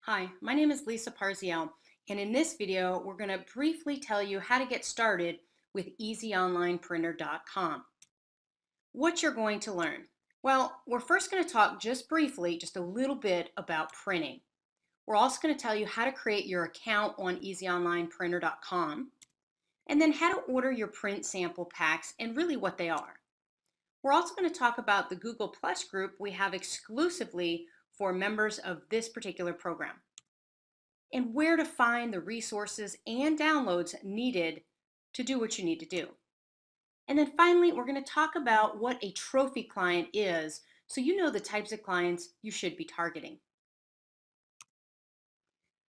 Hi, my name is Lisa Parziel, and in this video, we're going to briefly tell you how to get started with easyonlineprinter.com. What you're going to learn. Well, we're first going to talk just briefly, just a little bit about printing. We're also going to tell you how to create your account on easyonlineprinter.com, and then how to order your print sample packs and really what they are. We're also going to talk about the Google Plus group we have exclusively for members of this particular program, and where to find the resources and downloads needed to do what you need to do. And then finally, we're going to talk about what a trophy client is so you know the types of clients you should be targeting.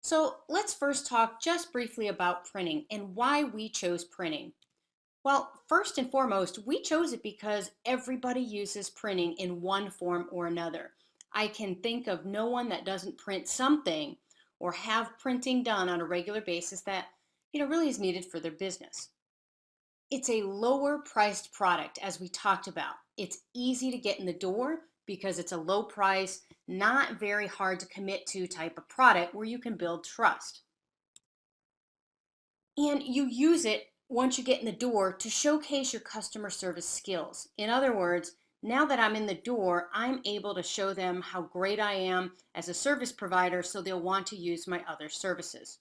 So let's first talk just briefly about printing and why we chose printing. Well, first and foremost, we chose it because everybody uses printing in one form or another. I can think of no one that doesn't print something or have printing done on a regular basis that, really is needed for their business. It's a lower priced product, as we talked about. It's easy to get in the door because it's a low price, not very hard to commit to type of product where you can build trust. And you use it once you get in the door to showcase your customer service skills. In other words, now that I'm in the door, I'm able to show them how great I am as a service provider so they'll want to use my other services.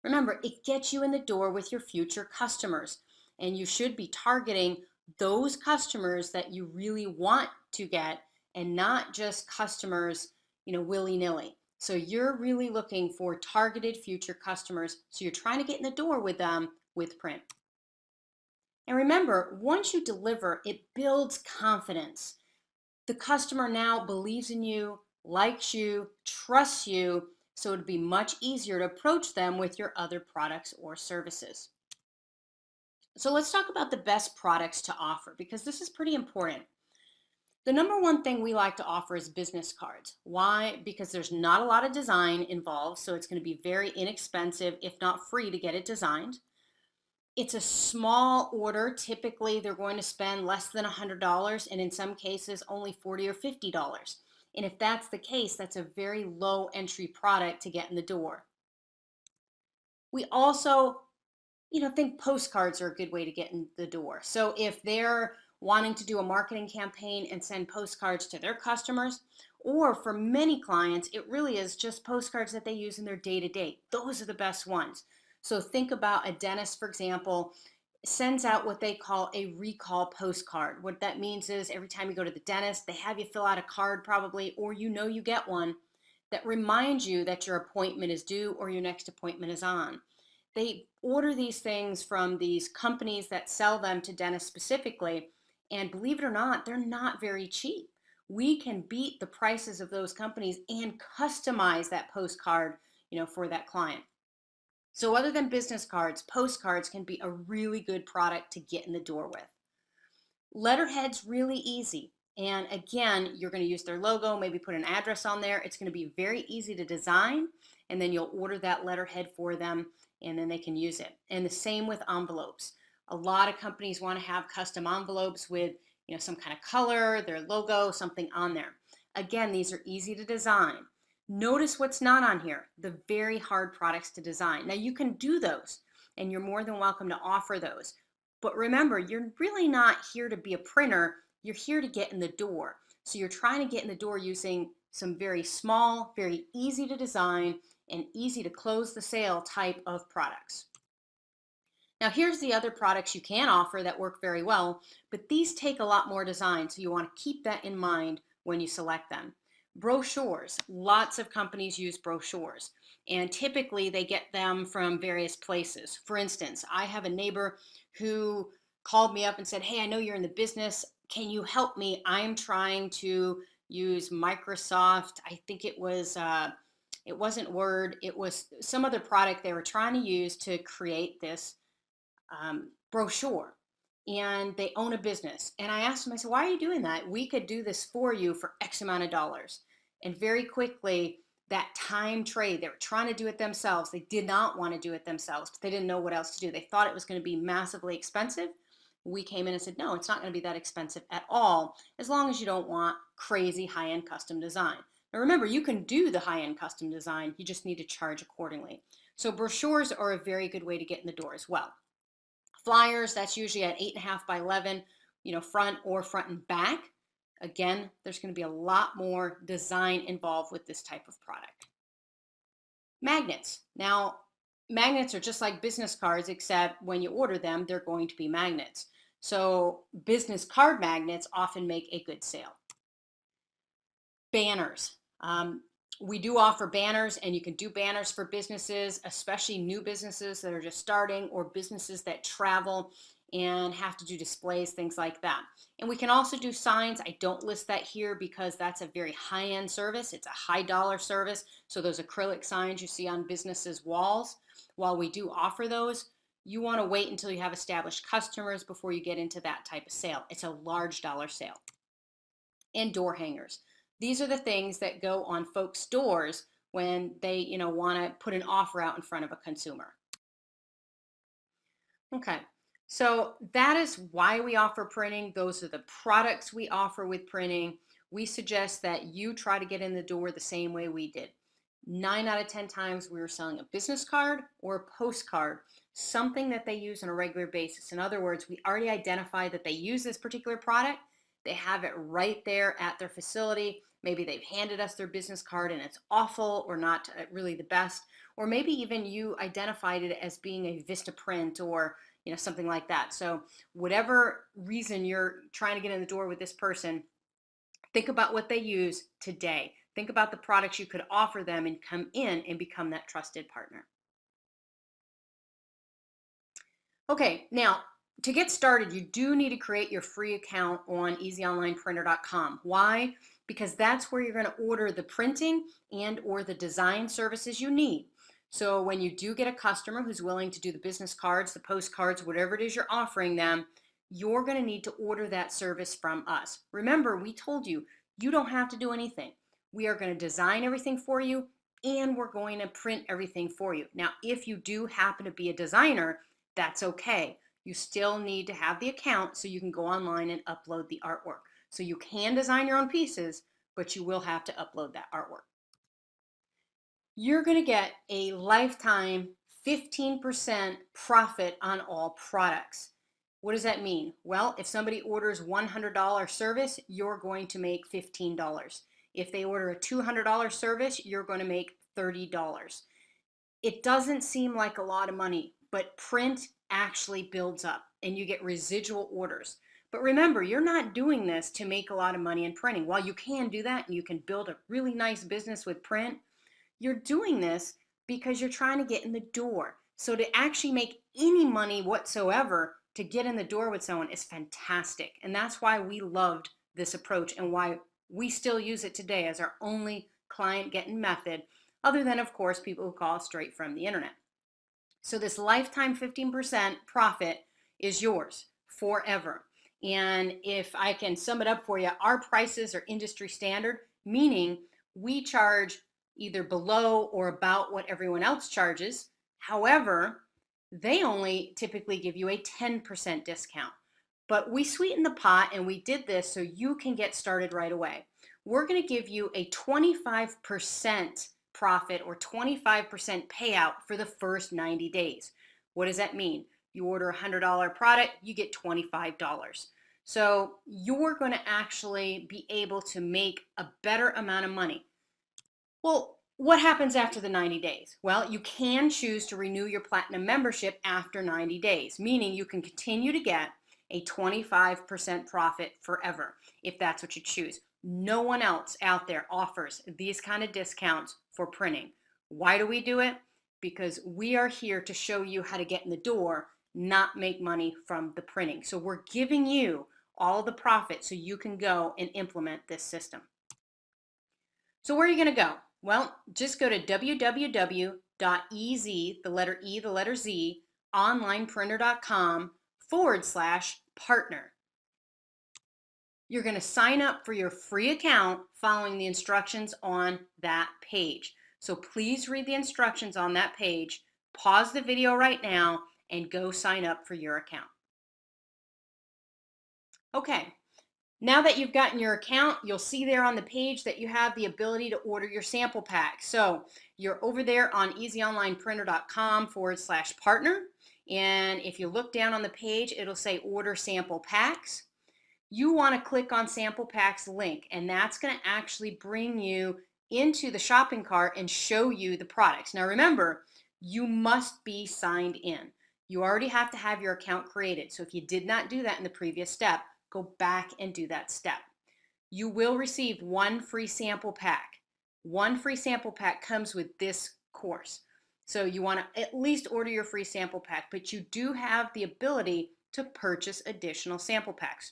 Remember, it gets you in the door with your future customers, and you should be targeting those customers that you really want to get and not just customers, willy-nilly. So you're really looking for targeted future customers. So you're trying to get in the door with them with print. And remember, once you deliver, it builds confidence. The customer now believes in you, likes you, trusts you, so it'd be much easier to approach them with your other products or services. So let's talk about the best products to offer because this is pretty important. The number one thing we like to offer is business cards. Why? Because there's not a lot of design involved, so it's going to be very inexpensive, if not free, to get it designed. It's a small order. Typically, they're going to spend less than $100, and in some cases, only $40 or $50. And if that's the case, that's a very low entry product to get in the door. We also, think postcards are a good way to get in the door. So if they're wanting to do a marketing campaign and send postcards to their customers, or for many clients, it really is just postcards that they use in their day-to-day. Those are the best ones. So think about a dentist, for example, sends out what they call a recall postcard. What that means is every time you go to the dentist, they have you fill out a card probably, or you get one that reminds you that your appointment is due or your next appointment is on. They order these things from these companies that sell them to dentists specifically, and believe it or not, they're not very cheap. We can beat the prices of those companies and customize that postcard, for that client. So other than business cards, postcards can be a really good product to get in the door with. Letterhead's really easy. And again, you're going to use their logo, maybe put an address on there. It's going to be very easy to design, and then you'll order that letterhead for them, and then they can use it. And the same with envelopes. A lot of companies want to have custom envelopes with, some kind of color, their logo, something on there. Again, these are easy to design. Notice what's not on here, the very hard products to design. Now you can do those, and you're more than welcome to offer those. But remember, you're really not here to be a printer. You're here to get in the door. So you're trying to get in the door using some very small, very easy to design, and easy to close the sale type of products. Now here's the other products you can offer that work very well, but these take a lot more design, so you want to keep that in mind when you select them. Brochures. Lots of companies use brochures, and typically they get them from various places. For instance, I have a neighbor who called me up and said, "Hey, I know you're in the business. Can you help me? I'm trying to use Microsoft." I think it wasn't Word. It was some other product they were trying to use to create this brochure, and they own a business. And I asked them, I said, "Why are you doing that? We could do this for you for X amount of dollars." And very quickly, that time trade, they were trying to do it themselves. They did not want to do it themselves, but they didn't know what else to do. They thought it was going to be massively expensive. We came in and said, no, it's not going to be that expensive at all, as long as you don't want crazy high-end custom design. Now remember, you can do the high-end custom design, you just need to charge accordingly. So brochures are a very good way to get in the door as well. Flyers, that's usually at 8.5 by 11, front or front and back. Again, there's going to be a lot more design involved with this type of product. Magnets. Now, magnets are just like business cards, except when you order them, they're going to be magnets. So business card magnets often make a good sale. Banners. We do offer banners, and you can do banners for businesses, especially new businesses that are just starting or businesses that travel and have to do displays, things like that. And we can also do signs. I don't list that here because that's a very high-end service. It's a high-dollar service. So those acrylic signs you see on businesses' walls, while we do offer those, you want to wait until you have established customers before you get into that type of sale. It's a large dollar sale. And door hangers. These are the things that go on folks' doors when they, want to put an offer out in front of a consumer. Okay, so that is why we offer printing. Those are the products we offer with printing. We suggest that you try to get in the door the same way we did. 9 out of 10 times we were selling a business card or a postcard, something that they use on a regular basis. In other words, we already identified that they use this particular product. They have it right there at their facility. Maybe they've handed us their business card and it's awful or not really the best. Or maybe even you identified it as being a Vistaprint or something like that. So whatever reason you're trying to get in the door with this person, think about what they use today. Think about the products you could offer them and come in and become that trusted partner. Okay, now to get started, you do need to create your free account on easyonlineprinter.com. Why? Because that's where you're going to order the printing and or the design services you need. So when you do get a customer who's willing to do the business cards, the postcards, whatever it is you're offering them, you're going to need to order that service from us. Remember, we told you, you don't have to do anything. We are going to design everything for you, and we're going to print everything for you. Now, if you do happen to be a designer, that's okay. You still need to have the account so you can go online and upload the artwork. So you can design your own pieces, but you will have to upload that artwork. You're going to get a lifetime 15% profit on all products. What does that mean? Well, if somebody orders $100 service, you're going to make $15. If they order a $200 service, you're going to make $30. It doesn't seem like a lot of money, but print actually builds up and you get residual orders. But remember, you're not doing this to make a lot of money in printing. While you can do that and you can build a really nice business with print, you're doing this because you're trying to get in the door. So to actually make any money whatsoever to get in the door with someone is fantastic. And that's why we loved this approach and why we still use it today as our only client getting method, other than, of course, people who call straight from the internet. So this lifetime 15% profit is yours forever. And if I can sum it up for you, our prices are industry standard, meaning we charge either below or about what everyone else charges. However, they only typically give you a 10% discount. But we sweeten the pot and we did this so you can get started right away. We're going to give you a 25% profit or 25% payout for the first 90 days. What does that mean? You order a $100 product, you get $25. So you're going to actually be able to make a better amount of money. Well, what happens after the 90 days? Well, you can choose to renew your platinum membership after 90 days, meaning you can continue to get a 25% profit forever if that's what you choose. No one else out there offers these kind of discounts for printing. Why do we do it? Because we are here to show you how to get in the door, not make money from the printing. So we're giving you all the profit so you can go and implement this system. So where are you going to go? Well, just go to www.ez, the letter E, the letter Z, onlineprinter.com/partner. You're going to sign up for your free account following the instructions on that page. So please read the instructions on that page, pause the video right now, and go sign up for your account. Okay, Now that you've gotten your account, you'll see there on the page that you have the ability to order your sample pack. So you're over there on easyonlineprinter.com/partner. And if you look down on the page, it'll say order sample packs. You want to click on sample packs link, and that's going to actually bring you into the shopping cart and show you the products. Now remember, you must be signed in. You already have to have your account created. So if you did not do that in the previous step, go back and do that step. You will receive one free sample pack. One free sample pack comes with this course. So you want to at least order your free sample pack, but you do have the ability to purchase additional sample packs.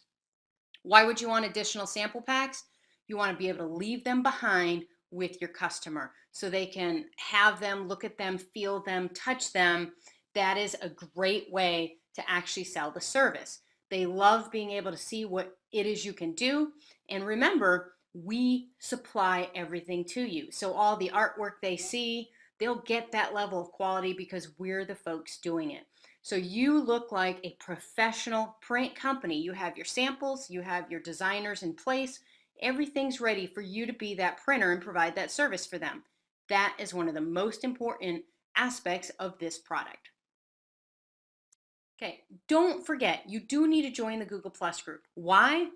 Why would you want additional sample packs? You want to be able to leave them behind with your customer so they can have them, look at them, feel them, touch them. That is a great way to actually sell the service. They love being able to see what it is you can do. And remember, we supply everything to you. So all the artwork they see, they'll get that level of quality because we're the folks doing it. So you look like a professional print company. You have your samples, you have your designers in place. Everything's ready for you to be that printer and provide that service for them. That is one of the most important aspects of this product. Okay, don't forget, you do need to join the Google Plus group. Why?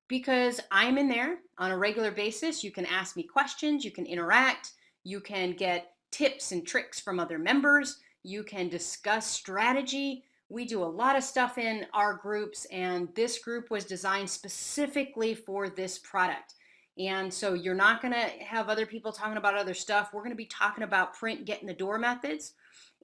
Because I'm in there on a regular basis. You can ask me questions, you can interact, you can get tips and tricks from other members, you can discuss strategy. We do a lot of stuff in our groups, and this group was designed specifically for this product. And so you're not going to have other people talking about other stuff. We're going to be talking about print get in the door methods.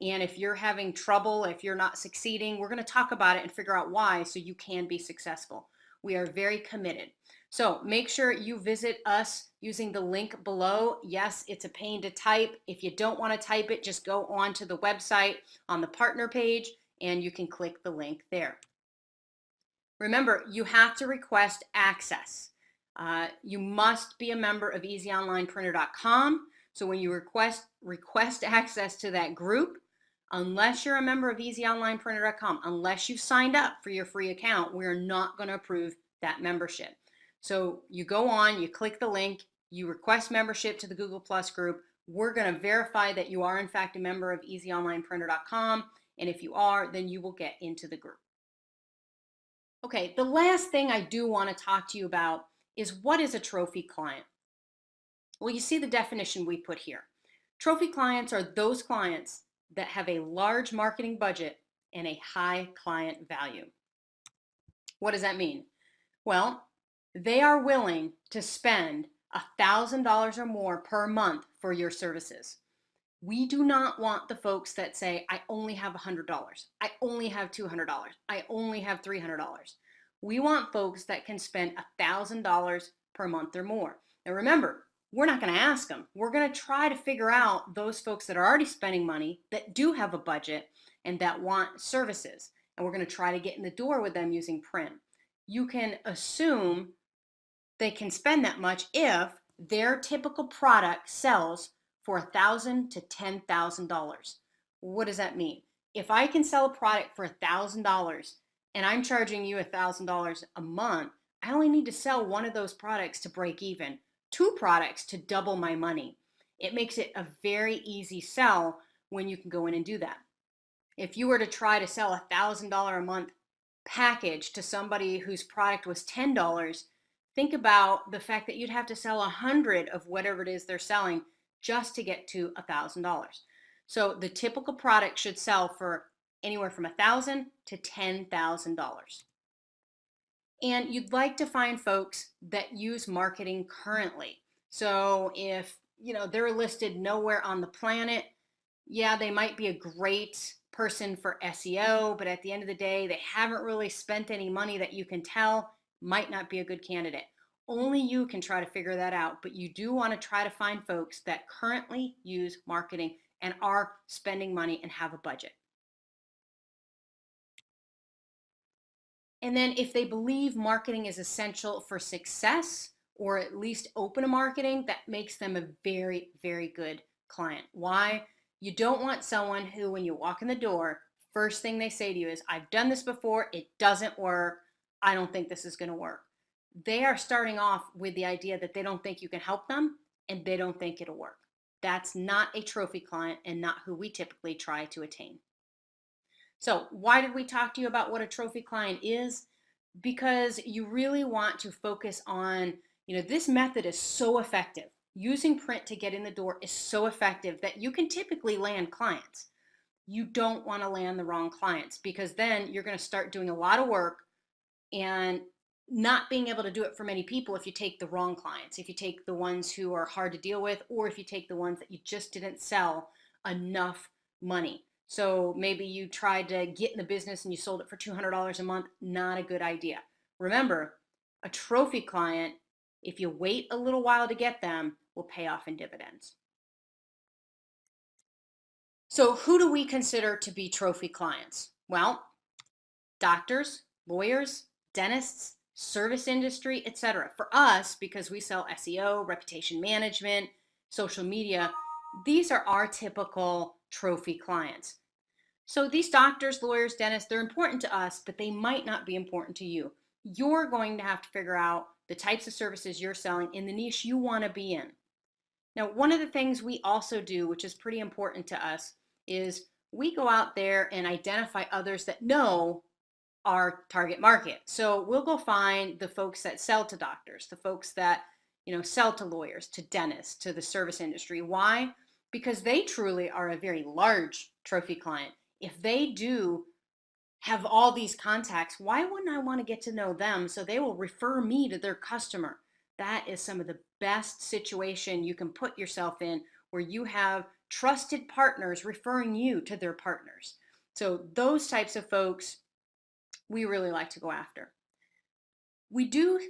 And if you're having trouble, if you're not succeeding, we're going to talk about it and figure out why so you can be successful. We are very committed. So make sure you visit us using the link below. Yes, it's a pain to type. If you don't want to type it, just go on to the website on the partner page and you can click the link there. Remember, you have to request access. You must be a member of easyonlineprinter.com. So when you request access to that group, unless you're a member of easyonlineprinter.com, unless you've signed up for your free account, we're not going to approve that membership. So you go on, you click the link, you request membership to the Google Plus group. We're going to verify that you are in fact a member of easyonlineprinter.com. And if you are, then you will get into the group. Okay, the last thing I do want to talk to you about is what is a trophy client? Well, you see the definition we put here. Trophy clients are those clients that have a large marketing budget and a high client value. What does that mean? Well, they are willing to spend $1,000 or more per month for your services. We do not want the folks that say, I only have $100, I only have $200, I only have $300. We want folks that can spend $1,000 per month or more. Now remember, we're not going to ask them. We're going to try to figure out those folks that are already spending money, that do have a budget, and that want services. And we're going to try to get in the door with them using print. You can assume they can spend that much if their typical product sells for $1,000 to $10,000. What does that mean? If I can sell a product for $1,000 and I'm charging you $1,000 a month, I only need to sell one of those products to break even, two products to double my money. It makes it a very easy sell when you can go in and do that. If you were to try to sell $1,000 a month package to somebody whose product was $10, think about the fact that you'd have to sell 100 of whatever it is they're selling just to get to $1,000. So the typical product should sell for anywhere from $1,000 to $10,000. And you'd like to find folks that use marketing currently. So if they're listed nowhere on the planet, yeah, they might be a great person for SEO, but at the end of the day, they haven't really spent any money that you can tell, might not be a good candidate. Only you can try to figure that out, but you do want to try to find folks that currently use marketing and are spending money and have a budget. And then if they believe marketing is essential for success, or at least open to marketing, that makes them a very, very good client. Why? You don't want someone who, when you walk in the door, first thing they say to you is, I've done this before, it doesn't work, I don't think this is going to work. they are starting off with the idea that they don't think you can help them and they don't think it'll work. That's not a trophy client and not who we typically try to attain. So why did we talk to you about what a trophy client is? Because you really want to focus on, this method is so effective. Using print to get in the door is so effective that you can typically land clients. You don't want to land the wrong clients, because then you're going to start doing a lot of work and not being able to do it for many people if you take the wrong clients, if you take the ones who are hard to deal with, or if you take the ones that you just didn't sell enough money. So maybe you tried to get in the business and you sold it for $200 a month. Not a good idea. Remember, a trophy client, if you wait a little while to get them, will pay off in dividends. So who do we consider to be trophy clients? Well, doctors, lawyers, dentists, service industry, etc. For us, because we sell SEO, reputation management, social media, these are our typical trophy clients. So these doctors, lawyers, dentists, they're important to us, but they might not be important to you. You're going to have to figure out the types of services you're selling in the niche you want to be in. Now, one of the things we also do, which is pretty important to us, is we go out there and identify others that know our target market. So we'll go find the folks that sell to doctors, the folks that, sell to lawyers, to dentists, to the service industry. Why? Because they truly are a very large trophy client. If they do have all these contacts, why wouldn't I want to get to know them so they will refer me to their customer? That is some of the best situation you can put yourself in, where you have trusted partners referring you to their partners. So those types of folks we really like to go after. We do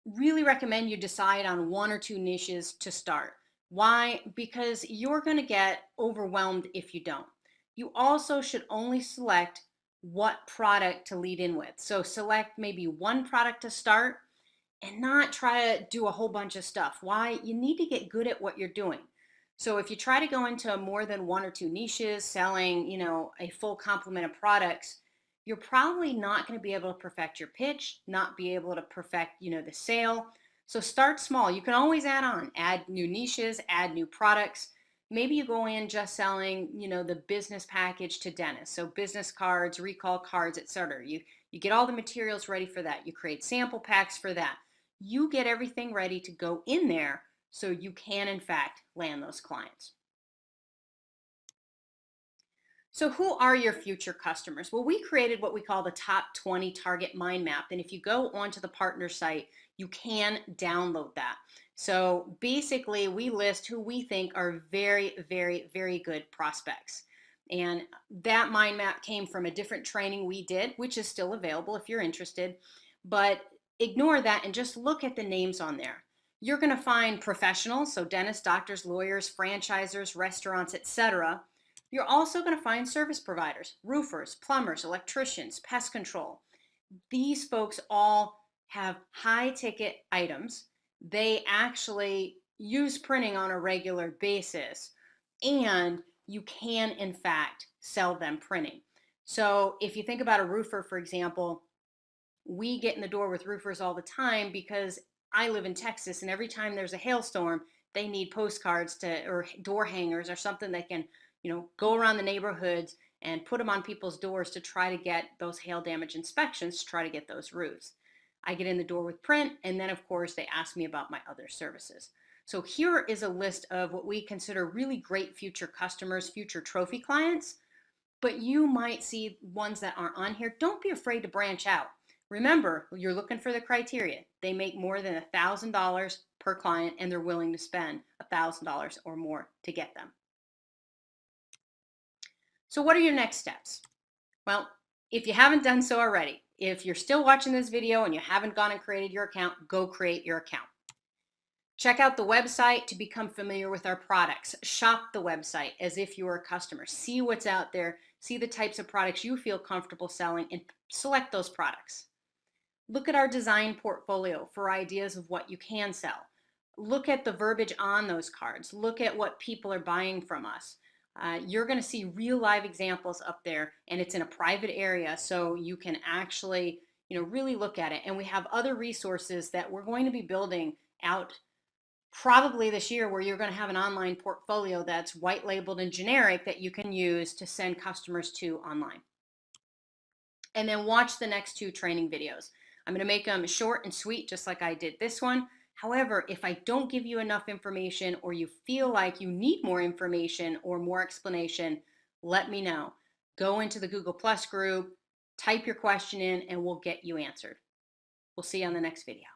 really recommend you decide on one or two niches to start. Why? Because you're going to get overwhelmed if you don't. You also should only select what product to lead in with. So select maybe one product to start and not try to do a whole bunch of stuff. Why? You need to get good at what you're doing. So if you try to go into more than one or two niches, selling, a full complement of products, you're probably not going to be able to perfect your pitch, not be able to perfect, the sale. So start small. You can always add new niches, add new products. Maybe you go in just selling, the business package to dentists. So business cards, recall cards, etc. You get all the materials ready for that. You create sample packs for that. You get everything ready to go in there so you can, in fact, land those clients. So who are your future customers? Well, we created what we call the top 20 target mind map. And if you go onto the partner site, you can download that. So basically, we list who we think are very, very, very good prospects. And that mind map came from a different training we did, which is still available if you're interested. But ignore that and just look at the names on there. You're going to find professionals, so dentists, doctors, lawyers, franchisers, restaurants, etc. You're also going to find service providers, roofers, plumbers, electricians, pest control. These folks all have high ticket items. They actually use printing on a regular basis, and you can, in fact, sell them printing. So if you think about a roofer, for example, we get in the door with roofers all the time because I live in Texas, and every time there's a hailstorm, they need postcards or door hangers or something that can, go around the neighborhoods and put them on people's doors to try to get those hail damage inspections, to try to get those roofs. I get in the door with print, and then of course they ask me about my other services. So here is a list of what we consider really great future customers, future trophy clients, but you might see ones that aren't on here. Don't be afraid to branch out. Remember, you're looking for the criteria. They make more than $1,000 per client, and they're willing to spend $1,000 or more to get them. So what are your next steps? Well, if you haven't done so already, if you're still watching this video and you haven't gone and created your account, go create your account. Check out the website to become familiar with our products. Shop the website as if you were a customer. See what's out there. See the types of products you feel comfortable selling and select those products. Look at our design portfolio for ideas of what you can sell. Look at the verbiage on those cards. Look at what people are buying from us. You're going to see real live examples up there, and it's in a private area, so you can actually, really look at it. And we have other resources that we're going to be building out probably this year, where you're going to have an online portfolio that's white labeled and generic that you can use to send customers to online. And then watch the next 2 training videos. I'm going to make them short and sweet, just like I did this one. However, if I don't give you enough information, or you feel like you need more information or more explanation, let me know. Go into the Google Plus group, type your question in, and we'll get you answered. We'll see you on the next video.